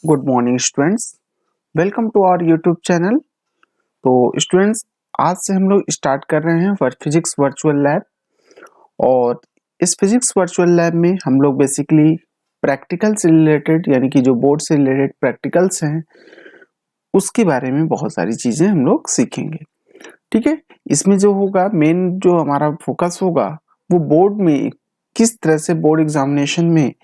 Good morning students, welcome to our YouTube channel. तो students, आज से हम लोग स्टार्ट कर रहे हैं फिजिक्स वर्चुअल लैब। और इस फिजिक्स वर्चुअल लैब में हम लोग बेसिकली प्रैक्टिकल से रिलेटेड, यानी कि जो बोर्ड से रिलेटेड प्रैक्टिकल्स हैं उसके बारे में बहुत सारी चीज़ें हम लोग सीखेंगे। ठीक है, इसमें जो होगा मेन जो हमारा फोकस होगा वो बोर्ड में किस तरह से बोर्ड एग्जामिनेशन में,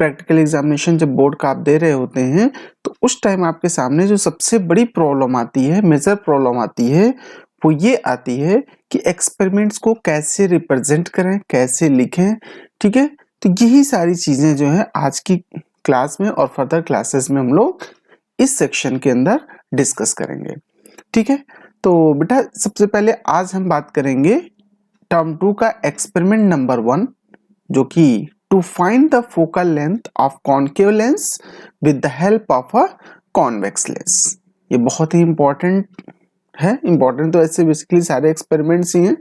प्रैक्टिकल एग्जामिनेशन जब बोर्ड का आप दे रहे होते हैं तो उस टाइम आपके सामने जो सबसे बड़ी प्रॉब्लम आती है, मेजर प्रॉब्लम आती है, वो ये आती है कि एक्सपेरिमेंट्स को कैसे रिप्रेजेंट करें, कैसे लिखें। ठीक है, तो यही सारी चीजें जो है आज की क्लास में और फर्दर क्लासेस में हम लोग इस सेक्शन के अंदर डिस्कस करेंगे। ठीक है, तो बेटा सबसे पहले आज हम बात करेंगे टर्म 2 का एक्सपेरिमेंट नंबर 1, जो कि to find the focal length of concave lens with the help of a convex lens. ये बहुत ही इंपॉर्टेंट है। इंपॉर्टेंट तो ऐसे बेसिकली सारे एक्सपेरिमेंट्स ही हैं,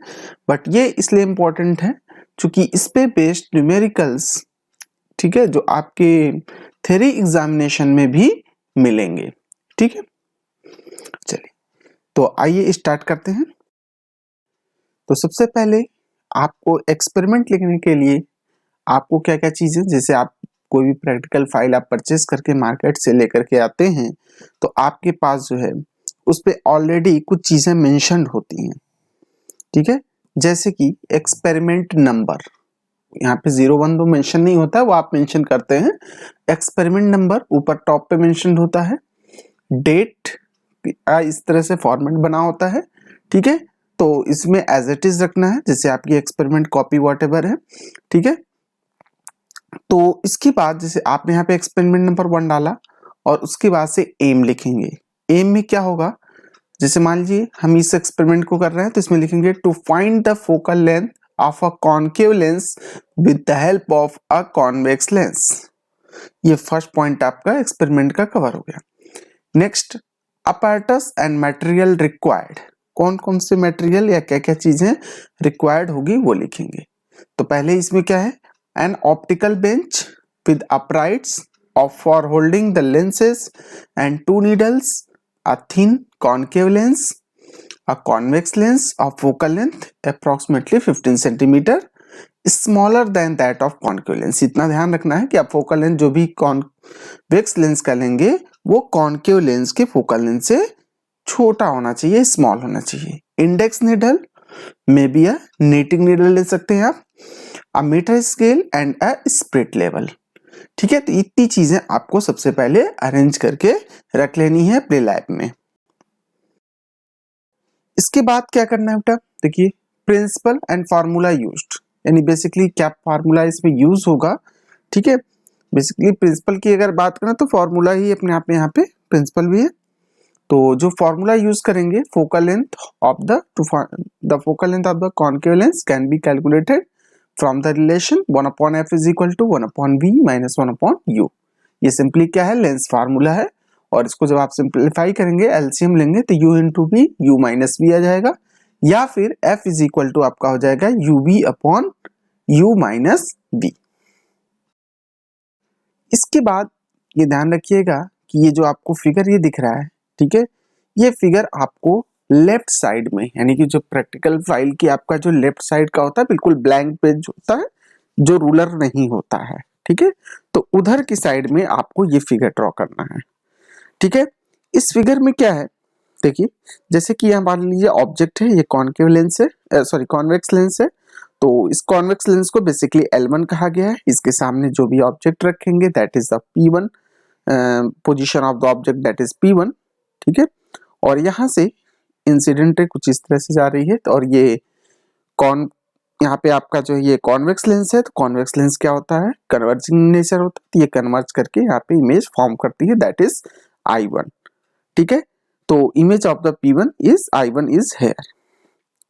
बट ये इसलिए इंपॉर्टेंट है क्योंकि इस पे बेस्ड न्यूमेरिकल्स, ठीक है, जो आपके थ्योरी एग्जामिनेशन में भी मिलेंगे। ठीक है, चलिए तो आइए स्टार्ट करते हैं। तो सबसे पहले आपको एक्सपेरिमेंट लिखने के लिए आपको क्या क्या चीजें, जैसे आप कोई भी प्रैक्टिकल फाइल आप परचेस करके मार्केट से लेकर के आते हैं तो आपके पास जो है उस पे ऑलरेडी कुछ चीजें मेंशन्ड होती हैं। ठीक है, जैसे कि एक्सपेरिमेंट नंबर, यहाँ पे 012 तो मेंशन नहीं होता, वो आप मेंशन करते हैं। एक्सपेरिमेंट नंबर ऊपर टॉप पे मेंशन होता है। डेट इस तरह से फॉर्मेट बना होता है। ठीक है, तो इसमें एज इट इज रखना है, जैसे आपकी एक्सपेरिमेंट कॉपी वॉटेवर है। ठीक है, तो इसके बाद जैसे आपने यहाँ पे एक्सपेरिमेंट नंबर 1 डाला और उसके बाद से एम लिखेंगे। एम में क्या होगा, जैसे मान लीजिए हम इस एक्सपेरिमेंट को कर रहे हैं तो इसमें लिखेंगे to find the focal length of a concave lens with the help of a convex lens. ये फर्स्ट पॉइंट आपका एक्सपेरिमेंट का कवर हो गया। Next, apparatus and material required, कौन कौन से मटेरियल या क्या क्या चीजें रिक्वायर्ड होगी वो लिखेंगे। तो पहले इसमें क्या है, an optical bench with uprights for holding the lenses and 2 needles, a thin concave lens, a convex lens of focal length approximately 15 centimeter, smaller than that of concave lens। इतना ध्यान रखना है कि आप फोकल लेंथ जो भी convex lens का लेंगे वो कॉन्केव लेंस के फोकल लेंथ से छोटा होना चाहिए, स्मॉल होना चाहिए। इंडेक्स नीडल में भी नीटिंग नीडल ले सकते हैं आप, a metre scale and a spirit level. ठीक है, तो इतनी चीजें आपको सबसे पहले अरेंज करके रख लेनी है अपने लैब में। इसके बाद क्या करना है बेटा, देखिए प्रिंसिपल एंड फार्मूला यूज्ड, यानी बेसिकली क्या फार्मूला इसमें यूज होगा। ठीक है, बेसिकली प्रिंसिपल की अगर बात करें तो फार्मूला ही अपने आप में यहाँ पे प्रिंसिपल भी है। तो जो फॉर्मूला यूज करेंगे, focal length of the focal length of the concave lens can be calculated from the relation 1/f is equal to 1/v minus 1/u। ये सिंपली क्या है, लेंस फार्मूला है। और इसको जब आप सिंप्लीफाई करेंगे, एलसीएम लेंगे तो u into B, U minus B आ जाएगा, या फिर f इज इक्वल टू आपका हो जाएगा ub upon u minus B. इसके बाद ये ध्यान रखिएगा कि ये जो आपको फिगर ये दिख रहा है, ठीक है, ये फिगर आपको लेफ्ट साइड में, यानी कि जो प्रैक्टिकल फाइल की आपका जो लेफ्ट साइड का होता है, बिल्कुल ब्लैंक पेज होता है जो रूलर नहीं होता है। ठीक है, तो उधर की साइड में आपको ये फिगर ड्रॉ करना है। ठीक है, इस फिगर में क्या है, देखिए जैसे कि यहाँ मान लीजिए ऑब्जेक्ट है, ये कॉनकेव लेंस है, सॉरी कॉन्वेक्स लेंस है। तो इस कॉन्वेक्स लेंस को बेसिकली L1 कहा गया है। इसके सामने जो भी ऑब्जेक्ट रखेंगे that is the P1, position of the object that is P1। ठीक है, और यहाँ से इंसिडेंट रे कुछ इस तरह से जा रही है, और ये यहाँ पे आपका जो ये कॉन्वेक्स लेंस है, तो कॉन्वेक्स लेंस क्या होता है, कन्वर्जिंग नेचर होता है, तो ये कन्वर्ज करके यहाँ पे इमेज फॉर्म करती है, दैट इज I1। ठीक है, तो image of the P1 is I1 is here.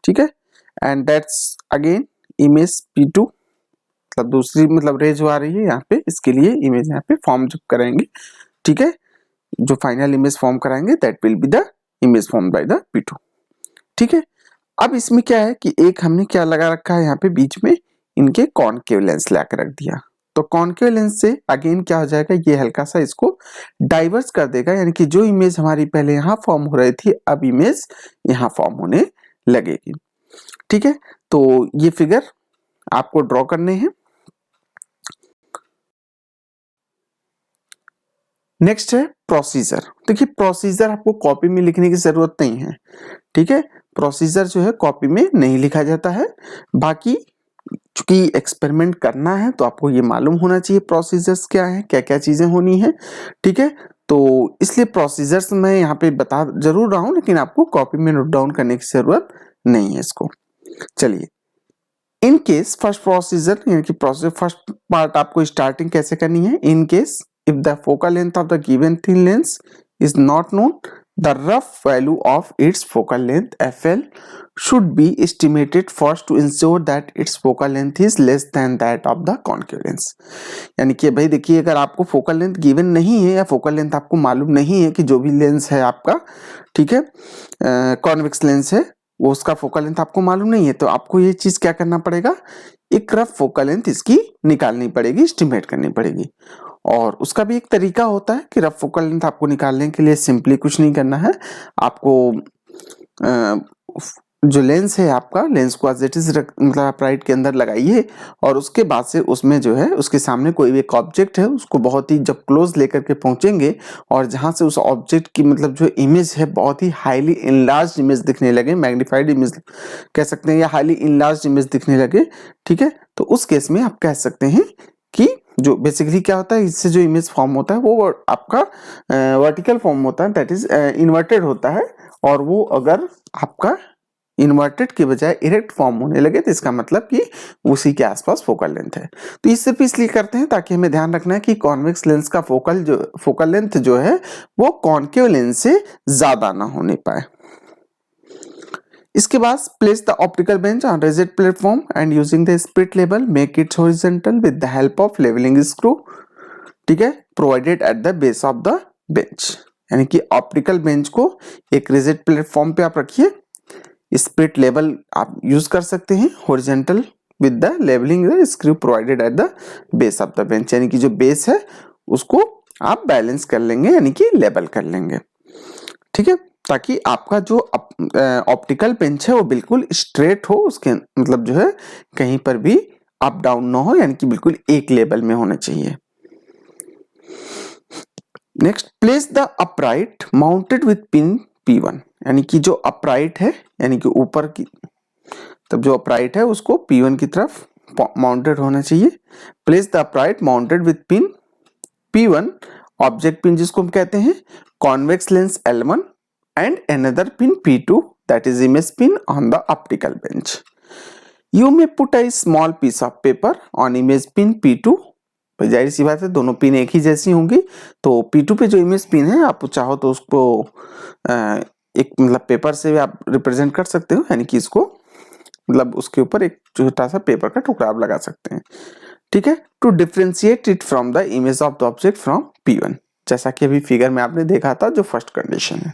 ठीक है, and that's again image P2, मतलब दूसरी मतलब रे जो आ रही है यहाँ पे, इसके लिए इमेज यहाँ पे फॉर्म जब करेंगे, ठीक है, जो फाइनल इमेज फॉर्म कराएंगे that will be the image form by the P2। ठीक है, अब इसमें क्या है कि एक हमने क्या लगा रखा है यहाँ पे बीच में, इनके कॉनकेव लेंस ला के रख दिया। तो कॉन्केव लेंस से अगेन क्या हो जाएगा, ये हल्का सा इसको डाइवर्स कर देगा, यानी कि जो इमेज हमारी पहले यहाँ फॉर्म हो रही थी अब इमेज यहाँ फॉर्म होने लगेगी। ठीक है, तो ये फिगर आपको ड्रॉ करने हैं। नेक्स्ट है प्रोसीजर। देखिए प्रोसीजर आपको कॉपी में लिखने की जरूरत नहीं है, ठीक है, प्रोसीजर जो है कॉपी में नहीं लिखा जाता है। बाकी चूंकि एक्सपेरिमेंट करना है तो आपको ये मालूम होना चाहिए प्रोसीजर्स क्या है, क्या क्या चीजें होनी है, ठीक है। तो इसलिए प्रोसीजर्स मैं यहाँ पे बता जरूर रहा हूँ, लेकिन आपको कॉपी में नोट डाउन करने की जरूरत नहीं है इसको। चलिए, इन केस फर्स्ट प्रोसीजर यानी कि प्रोसीजर फर्स्ट पार्ट आपको स्टार्टिंग कैसे करनी है। In case if the focal length of the given thin lens is not known, the rough value of its focal length FL should be estimated first to ensure that its focal length is less than that of the concave lens। यानी कि भाई देखिए, अगर आपको focal length given नहीं है या focal length आपको मालूम नहीं है कि जो भी लेंस है आपका, ठीक है, कॉन्वेक्स लेंस है, वो उसका फोकल लेंथ आपको मालूम नहीं है, तो आपको ये चीज क्या करना पड़ेगा, एक रफ फोकल लेंथ इसकी निकालनी पड़ेगी, एस्टिमेट करनी पड़ेगी। और उसका भी एक तरीका होता है कि रफ फोकल लेंथ आपको निकालने के लिए सिंपली कुछ नहीं करना है, आपको जो लेंस है आपका, लेंस को एज इट इज मतलब आप राइट के अंदर लगाइए और उसके बाद से उसमें जो है उसके सामने कोई भी एक ऑब्जेक्ट है उसको बहुत ही जब क्लोज लेकर के पहुंचेंगे और जहां से उस ऑब्जेक्ट की मतलब जो इमेज है बहुत ही हाईली इनलार्ज इमेज दिखने लगे, मैग्नीफाइड इमेज कह सकते हैं या हाईली इनलार्ज इमेज दिखने लगे, ठीक है, तो उस केस में आप कह सकते हैं कि जो बेसिकली क्या होता है, इससे जो इमेज फॉर्म होता है वो आपका वर्टिकल फॉर्म होता है, दैट इज इन्वर्टेड होता है। और वो अगर आपका इन्वर्टेड के बजाय इरेक्ट फॉर्म होने लगे तो इसका मतलब कि उसी के आसपास फोकल लेंथ है। तो इससे भी इसलिए करते हैं ताकि हमें ध्यान रखना है कि कॉन्वेक्स लेंस का फोकल लेंथ जो है वो कॉन्केव लेंस से ज्यादा ना होने पाए। इसके बाद place the optical bench on rigid platform and using the spirit level make it horizontal with the help of levelling screw, ठीक है, provided at the base of the bench. यानी कि ऑप्टिकल बेंच को एक रिजिड प्लेटफॉर्म पे आप रखिए, spirit level आप यूज कर सकते हैं, horizontal with the levelling screw provided at the base of the bench, यानी कि जो बेस है उसको आप बैलेंस कर लेंगे यानी कि लेवल कर लेंगे, ठीक है, ताकि आपका जो ऑप्टिकल बेंच है वो बिल्कुल स्ट्रेट हो, उसके मतलब जो है कहीं पर भी अप डाउन ना हो, यानी कि बिल्कुल एक लेवल में होना चाहिए। Next, place the upright mounted with pin P1, यानी कि जो अपराइट है यानी कि ऊपर की तब जो अपराइट है उसको P1 की तरफ माउंटेड होना चाहिए। Place the upright mounted with pin P1, object pin जिसको हम कहते हैं, convex lens L1 and another pin P2, that is image pin on the optical bench. You may put a small piece of paper on image pin P2। जाहिर सी बात है दोनों pin एक ही जैसी होंगी, तो P2 पे जो इमेज पिन है आप चाहो तो उसको एक मतलब पेपर से आप रिप्रेजेंट कर सकते हो, यानी कि इसको मतलब उसके ऊपर एक छोटा सा पेपर का टुकड़ा आप लगा सकते हैं, ठीक है, to differentiate it from the image of the object from P1, जैसा कि अभी फिगर में आपने देखा था जो फर्स्ट कंडीशन है।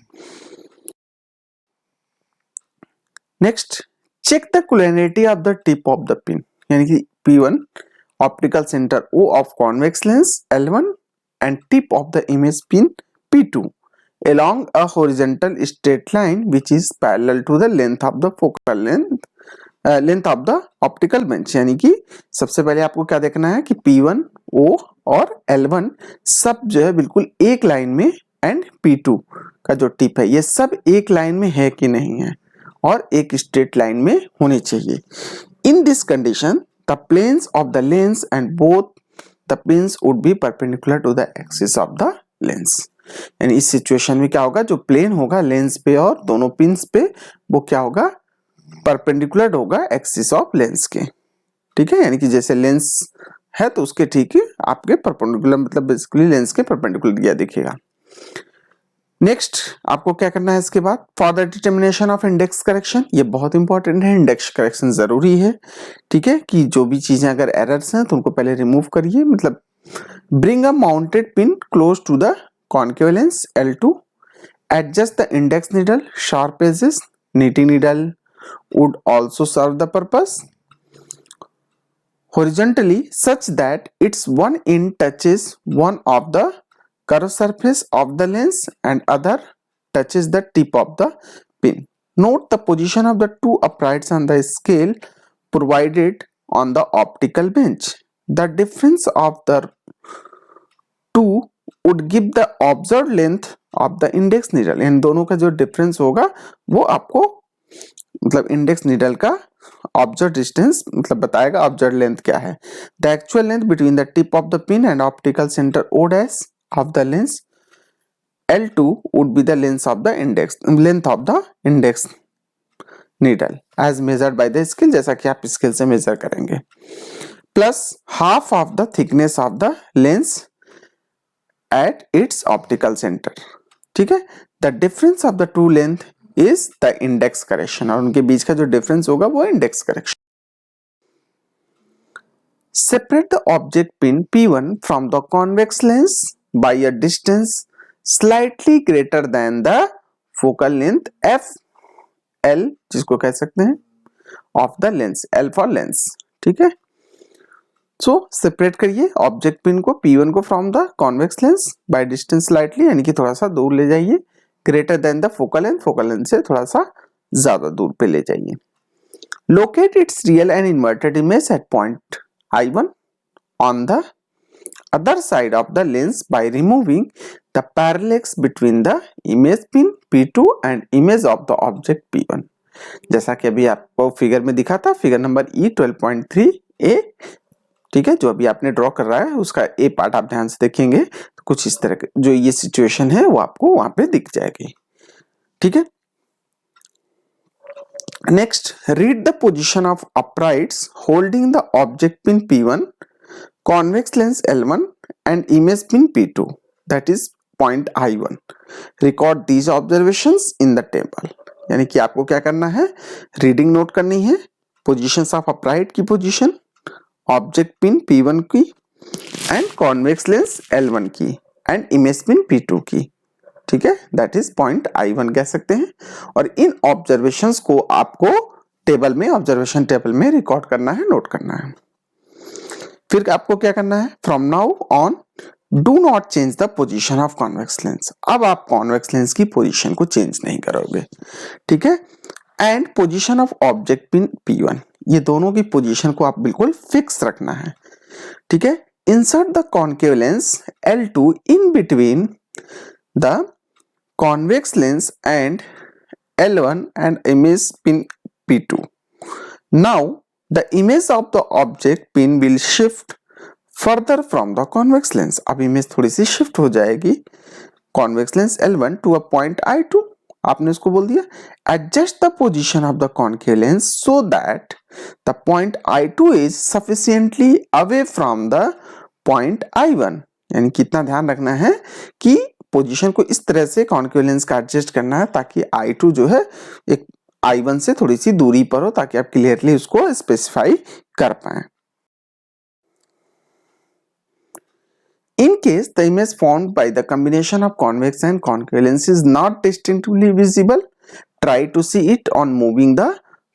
Next, check the collinearity of the tip of the pin, यानी कि P1 optical centre O of convex lens L1 and tip of the image pin P2 along a horizontal straight line which is parallel to the length of the focal length of the optical bench। यानी कि सबसे पहले आपको क्या देखना है कि P1 O और L1 सब जो है बिल्कुल एक लाइन में, एंड P2 का जो टिप है ये सब एक लाइन में है कि नहीं है और एक स्ट्रेट लाइन में होनी चाहिए। In this condition the planes of the lens and both the pins would be perpendicular to the axis of the lens. यानी इस सिचुएशन में क्या होगा, जो प्लेन होगा लेंस पे और दोनों पिन्स पे वो क्या होगा, परपेंडिकुलर होगा एक्सिस ऑफ लेंस के, ठीक है, यानी कि जैसे लेंस है तो उसके ठीक है आपके परपेंडिकुलर मतलब बेसिकली लेंस के परपेंडिकुलर दिया दिखेगा। नेक्स्ट आपको क्या करना है इसके बाद, for the determination of index correction, ये बहुत इंपॉर्टेंट है, इंडेक्स करेक्शन जरूरी है, ठीक है, कि जो भी चीजें अगर एरर्स हैं तो उनको पहले रिमूव करिए। मतलब bring a mounted pin close to the concave lens L2, adjust the index needle sharp edges, knitting needle would also serve the purpose। horizontally such that its one end touches one of the curved surface of the lens and other touches the tip of the pin. Note the position of the two uprights on the scale provided on the optical bench. The difference of the two would give the observed length of the index needle. इन दोनों का जो difference होगा वो आपको मतलब index needle का observe distance मतलब बताएगा ऑब्जर्व लेंथ क्या है. The actual length between the tip of the pin and optical centre O dash of the lens L2 would be the length of the index needle as measured by the scale, जैसा कि आप scale से measure करेंगे, plus half of the thickness of the lens at its optical centre. ठीक है, the difference of the two length is the index correction, और उनके बीच का जो डिफरेंस होगा वो index correction. Separate the object pin P1 from the convex lens by a distance slightly greater than the focal length FL, जिसको कह सकते हैं of the lens, L for lens. ठीक है, सो सेपरेट करिए ऑब्जेक्ट पिन को P1 को from the convex lens by distance slightly, यानी कि थोड़ा सा दूर ले जाइए, greater than the focal length से थोड़ा सा ज्यादा दूर पे ले जाइए. Locate it's real and inverted image at point I1 on the other side of the lens by removing the parallels between the image pin P2 and image of the object P1. जैसा कि अभी आपको figure में दिखा था, figure number E12.3A. ठीक है, जो अभी आपने ड्रॉ कर रहा है उसका ए पार्ट आप ध्यान से देखेंगे तो कुछ इस तरह के जो ये सिचुएशन है वो आपको वहां पे दिख जाएगी. ठीक है, next read the position of uprights holding the object pin P1, convex lens L1 and image pin P2 that is point I1. Record these observations in the table. यानी कि आपको क्या करना है, रीडिंग नोट करनी है, पोजीशंस ऑफ अपराइट की position, object pin P1 की एंड कॉन्वेक्स लेंस L1 की एंड इमेज पिन P2 की. ठीक है, दैट इज पॉइंट I1 कह सकते हैं. और इन ऑब्जर्वेशंस को आपको टेबल में, ऑब्जर्वेशन टेबल में रिकॉर्ड करना है, नोट करना है. फिर आपको क्या करना है, from now on do not change the position of convex lens. अब आप कॉन्वेक्स लेंस की पोजीशन को चेंज नहीं करोगे. ठीक है, and position of object pin P1, ये दोनों की पोजीशन को आप बिल्कुल फिक्स रखना है. ठीक है, insert the concave lens L2 in between the convex lens and L1 and image pin P2. Now the image of the object pin will shift further from the convex lens. अब image थोड़ी सी shift हो जाएगी convex lens L1 to a point I2. आपने उसको बोल दिया adjust the position of the concave lens so that the point I2 is sufficiently away from the point I1. यानी कितना ध्यान रखना है कि पोजीशन को इस तरह से कॉन्केव लेंस का एडजस्ट करना है ताकि I2 जो है एक I1 से थोड़ी सी दूरी पर हो, ताकि आप क्लियरली उसको स्पेसिफाई कर पाए. In case the image formed by the combination of convex and concave lens is not distinctly visible, try to see it on moving the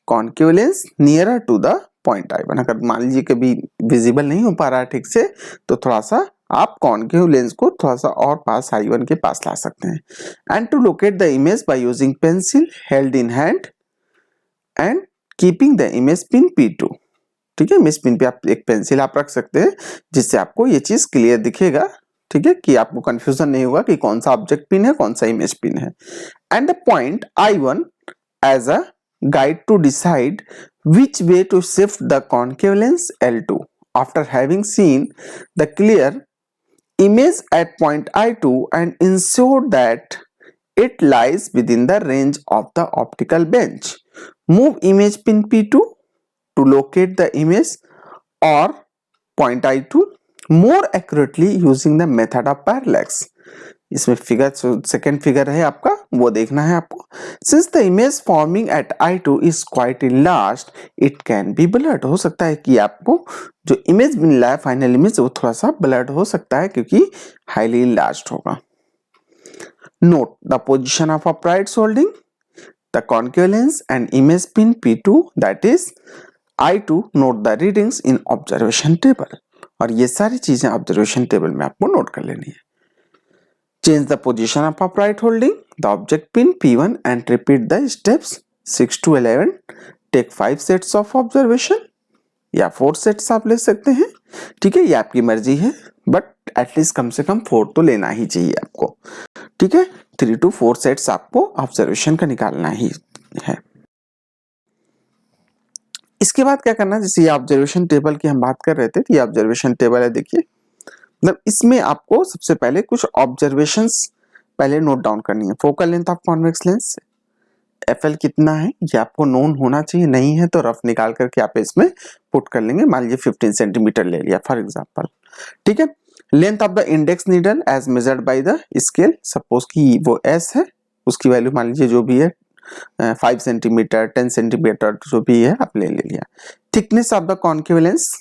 concave lens nearer to the point I1. अगर मान लीजिए कभी visible नहीं हो पा रहा है ठीक से, तो थोड़ा सा आप कॉन्केव लेंस को थोड़ा सा और पास I1 के पास ला सकते हैं. And to locate the image by using pencil held in hand and keeping the image pin P2. ठीक है, इमेज पिन पे आप एक पेंसिल आप रख सकते हैं जिससे आपको ये चीज क्लियर दिखेगा. ठीक है, कि आपको कंफ्यूजन नहीं होगा कि कौन सा ऑब्जेक्ट पिन है, कौन सा इमेज पिन है. And the point I1 as a guide to decide which way to shift the concave lens L2 after having seen the clear image at point I2 and ensure that it lies within the range of the optical bench. Move image pin P2 to locate the image or point I2 more accurately using the method of parallax. इसमें figure second figure है आपका, वो देखना है आपको. Since the image forming at I2 is quite enlarged, it can be blurred. हो सकता है कि आपको जो इमेज मिल रहा है फाइनल इमेज वो थोड़ा सा ब्लर्ड हो सकता है क्योंकि हाईली enlarged होगा. Note the position of uprights holding the concave lens and image pin P2, that is I2 note the readings in observation table, और ये सारी चीजें ऑब्जर्वेशन टेबल में आपको नोट कर लेनी है। Change the position of upright holding the object pin P1 and repeat the steps 6 to 11। Take 5 sets of observation या 4 सेट्स आप ले सकते हैं, ठीक है, ये आपकी मर्जी है, बट एटलीस्ट कम से कम 4 तो लेना ही चाहिए आपको, ठीक है। 3 to 4 सेट्स आपको ऑब्जर्वेशन का निकालना ही है। इसके बाद क्या करना है, जैसे ये ऑब्जर्वेशन टेबल की हम बात कर रहे थे, तो ये ऑब्जर्वेशन टेबल है, देखिए, मतलब इसमें आपको सबसे पहले कुछ ऑब्जर्वेशंस पहले नोट डाउन करनी है। Focal length of convex lens FL कितना है ये आपको नोन होना चाहिए, नहीं है तो रफ निकाल करके आप इसमें पुट कर लेंगे। मान लीजिए 15 सेंटीमीटर ले लिया फॉर एग्जांपल, ठीक है। Length of the index needle as measured by the scale, suppose कि वो S है, उसकी वैल्यू मान लीजिए जो भी है 5 सेंटीमीटर 10 सेंटीमीटर जो भी है आप ले लिया। Thickness of the concave lens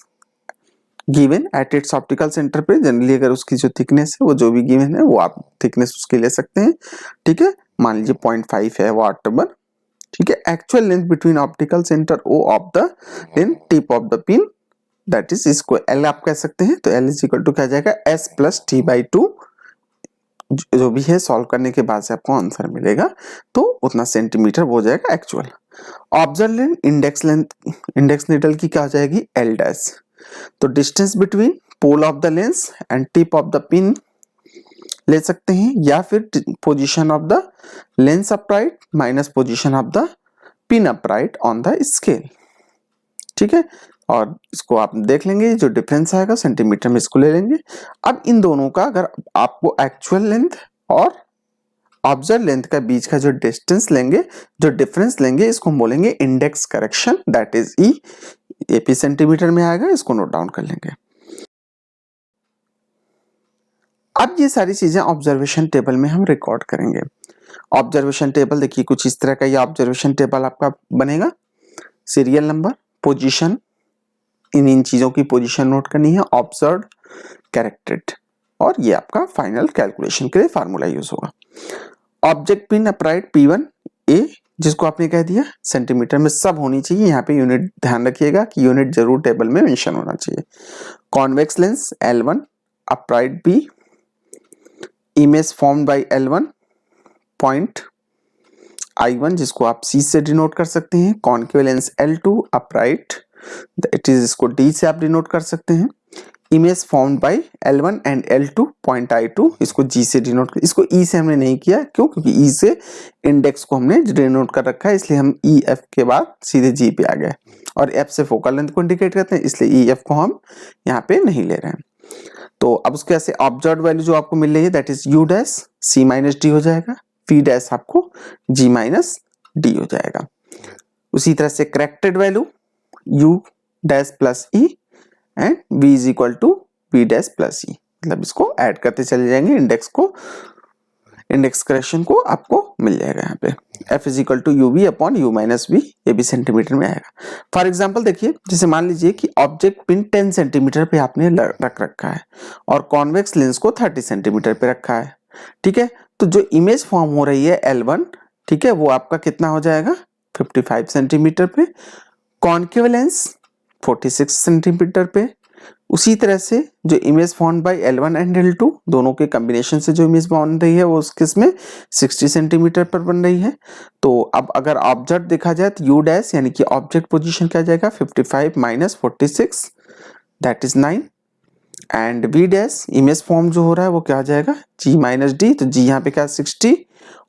given at its optical centre पे, जनरली अगर उसकी जो थिकनेस है वो जो भी गिवन है वो आप थिकनेस उसके ले सकते हैं, ठीक है। मान लीजिए 0.5 है वाट/, ठीक है। Actual length between optical centre O of the then tip of the pin, that is इसको L आप कह सकते हैं, तो L इज इक्वल टू क्या जाएगा S प्लस T/2, जो भी है सॉल्व करने के बाद से आपको आंसर मिलेगा, तो उतना सेंटीमीटर हो जाएगा actual. Observe length index needle की क्या हो जाएगी L डैश, तो distance between pole of the lens and tip of the pin ले सकते हैं, या फिर position of the lens upright minus position of the pin upright on the scale, ठीक है। और इसको आप देख लेंगे, जो डिफरेंस आएगा सेंटीमीटर में इसको ले लेंगे। अब इन दोनों का अगर आपको एक्चुअल लेंथ और ऑब्जर्व लेंथ का बीच का जो डिस्टेंस लेंगे, जो डिफरेंस लेंगे, इसको हम बोलेंगे index correction, that is E। AP centimetre में आएगा, इसको नोट डाउन कर लेंगे। अब ये सारी चीजें ऑब्जर्वेशन टेबल में हम रिकॉर्ड करेंगे। ऑब्जर्वेशन टेबल देखिए कुछ इस तरह का ये ऑब्जर्वेशन टेबल आपका बनेगा। सीरियल नंबर, पोजीशन, इन चीजों की पोजीशन नोट करनी है, ऑब्जर्व, कैरेक्टेड, और ये आपका फाइनल कैलकुलेशन के लिए फार्मूला यूज होगा। Object pin upright P1 A, जिसको आपने कह दिया सेंटीमीटर में सब होनी चाहिए, यहाँ पे यूनिट ध्यान रखिएगा कि यूनिट जरूर टेबल में मेंशन होना चाहिए। Convex lens L1 upright B, image formed by L1 point I1, जिसको आप C से डिनोट कर सकते हैं। Concave lens L2 upright, it is, इसको D से आप डिनोट कर सकते हैं। Image formed by L1 and L2 point I2, इसको G से डिनोट कर, इसको E से हमने नहीं किया, क्यों, क्योंकि E से इंडेक्स को हमने डिनोट कर रखा है, इसलिए हम EF के बाद सीधे G पे आ गए, और F से फोकल लेंथ को इंडिकेट करते हैं, इसलिए EF को हम यहाँ पे नहीं ले रहे हैं। तो अब उसके ऐसे ऑब्जर्व वैल्यू जो आपको मिल रही है that is U dash C minus D हो जाएगा, V डैश आपको G माइनस D हो जाएगा। उसी तरह से corrected value U dash plus E and V is equal to V dash plus E, मतलब इसको ऐड करते चले जाएंगे, इंडेक्स को, इंडेक्स करेक्शन को आपको मिल जाएगा यहाँ पे। F is equal to UV upon U minus V, ये भी सेंटीमीटर में आएगा। फॉर एग्जाम्पल देखिए, जैसे मान लीजिए कि ऑब्जेक्ट पिन 10 सेंटीमीटर पे आपने रख रखा है और कॉन्वेक्स लेंस को 30 सेंटीमीटर पे रखा है, ठीक है। तो जो इमेज फॉर्म हो रही है L1, ठीक है, वो आपका कितना हो जाएगा 55 सेंटीमीटर पे, कॉन्केव लेंस 46 सेंटीमीटर पे। उसी तरह से जो image form by L1 and L2 दोनों के कॉम्बिनेशन से जो इमेज बन रही है वो किसमें 60 सेंटीमीटर पर बन रही है। तो अब अगर ऑब्जेक्ट देखा जाए तो U डैश यानी कि ऑब्जेक्ट पोजीशन क्या जाएगा 55 minus 46, that is 9, and V dash image form जो हो रहा है वो क्या आ जाएगा G माइनस D, तो G यहाँ पे क्या 60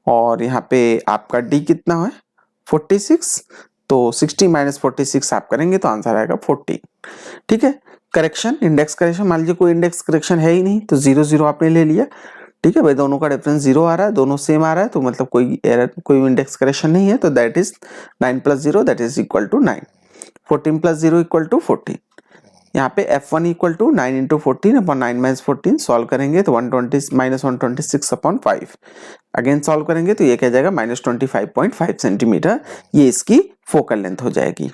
और यहाँ पे आपका D कितना है 46, तो 60 माइनस 46 आप करेंगे तो आंसर आएगा 40, ठीक है। करेक्शन, इंडेक्स करेक्शन, मान लीजिए कोई इंडेक्स करेक्शन है ही नहीं तो 0 0 आपने ले लिया, ठीक है भाई, दोनों का डिफरेंस 0 आ रहा है, दोनों सेम आ रहा है, तो मतलब कोई एरर, कोई इंडेक्स करेक्शन नहीं है, तो that is 9 plus 0 that is equal to 9, 14 plus 0 equal to 14। यहाँ पे F1 equal to 9 into 14 upon 9 minus 14 solve करेंगे तो 120 माइनस 126 अपॉन 5, अगेन सॉल्व करेंगे तो ये क्या जाएगा माइनस 25.5 सेंटीमीटर, ये इसकी फोकल लेंथ हो जाएगी,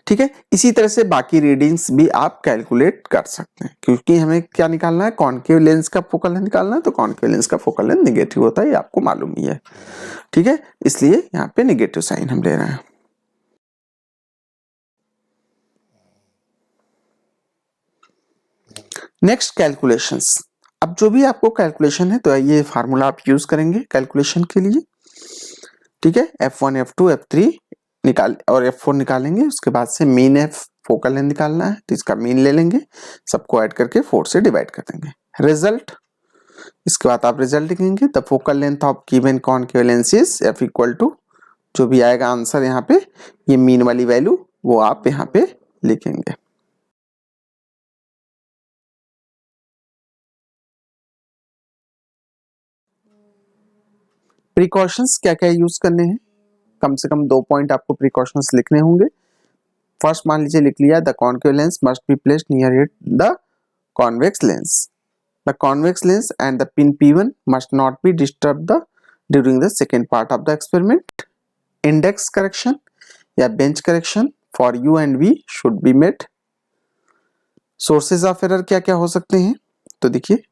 ठीक है। इसी तरह से बाकी रीडिंग्स भी आप कैलकुलेट कर सकते हैं, क्योंकि हमें क्या निकालना है कॉन्केव लेंस का फोकल लेंथ निकालना है, तो कॉन्केव लेंस का फोकल लेंथ नेगेटिव होता है, ये आपको मालूम ही है, ठीक है, इसलिए यहाँ पे नेगेटिव साइन हम ले रहे हैं। Next calculations. अब जो भी आपको कैलकुलेशन है तो ये फार्मूला आप यूज करेंगे कैलकुलेशन के लिए, ठीक है। F1 F2 F3 निकाल और F4 निकालेंगे, उसके बाद से मीन F फोकल लेंथ निकालना है तो इसका मीन ले लेंगे, सबको ऐड करके 4 से डिवाइड कर देंगे, रिजल्ट। इसके बाद आप रिजल्ट लिखेंगे the focal length of given concave lens is F equal to, जो भी आएगा आंसर यहाँ पे, ये मीन वाली वैल्यू वो आप यहाँ पे लिखेंगे। प्रिकॉशंस क्या क्या यूज करने हैं, कम से कम 2 पॉइंट आपको प्रिकॉशंस लिखने होंगे। फर्स्ट मान लीजिए लिख लिया the concave lens must be placed near it the convex lens, the convex lens and the pin P1 must not be disturbed during the second part of the experiment. Index correction या bench correction for U and V should be made. Sources of error क्या क्या हो सकते हैं, तो देखिए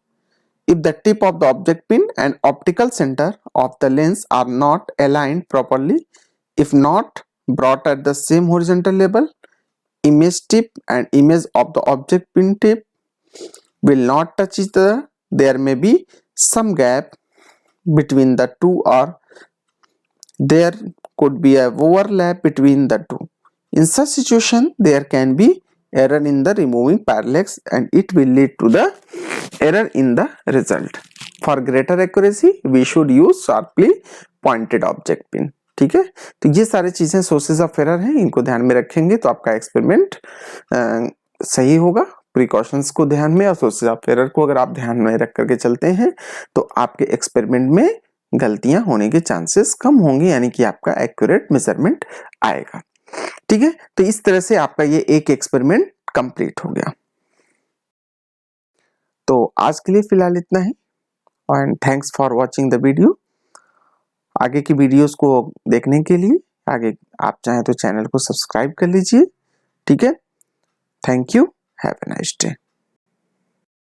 if the tip of the object pin and optical center of the lens are not aligned properly, if not brought at the same horizontal level, image tip and image of the object pin tip will not touch each other. There may be some gap between the two, or there could be a overlap between the two. In such situation, there can be error in the removing parallax and it will lead to the error in the result. For greater accuracy, we should use sharply pointed object pin. ठीक है, तो ये सारी चीजें sources of error हैं, इनको ध्यान में रखेंगे तो आपका एक्सपेरिमेंट सही होगा। प्रिकॉशंस को ध्यान में और सोर्सेज ऑफ एरर को अगर आप ध्यान में रख करके चलते हैं तो आपके एक्सपेरिमेंट में गलतियां होने के चांसेस कम होंगे, यानी कि आपका एक्यूरेट मेजरमेंट आएगा। ठीक है, तो इस तरह से आपका ये एक एक्सपेरिमेंट कंप्लीट हो गया। तो आज के लिए फिलहाल इतना ही, and thanks for watching the video. आगे की वीडियोस को देखने के लिए आगे आप चाहें तो चैनल को सब्सक्राइब कर लीजिए। ठीक है, thank you, have a nice day.